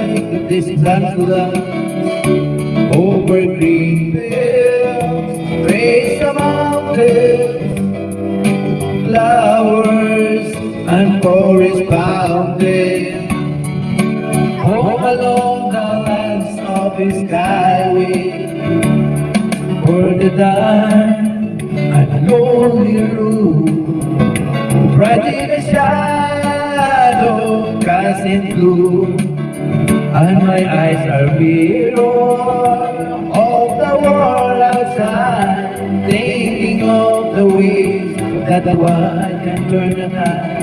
like this blanket over green fields, face a mountain, flowers and forest bounding. Home along the lands of the skyway, for the dark and lonely room, bright in the shadow, casting gloom, and my eyes are mirror of the world outside, thinking of the ways that one can turn the tide,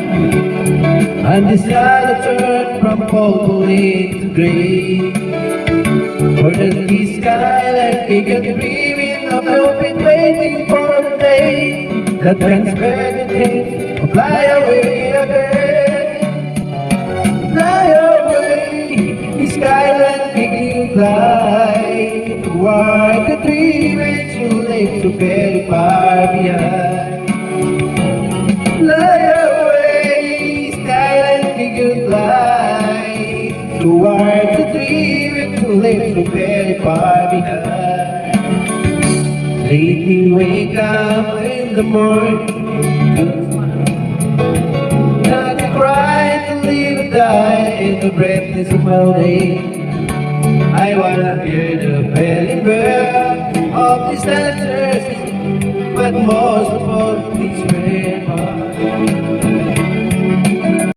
and the shadow turn from purple into gray. For the sky like beacon dreaming of hoping, waiting for the day that can spread the things or fly away again. Fly away, the skyline beacon fly toward the dream which you left so very far behind. Fly away, skyline beacon fly toward the dream which you left so very far behind. Lately wake up in the morning, not to cry, to live or die in the brightness of my day. I wanna hear the belly bird of these dancers, but most of all, please pray.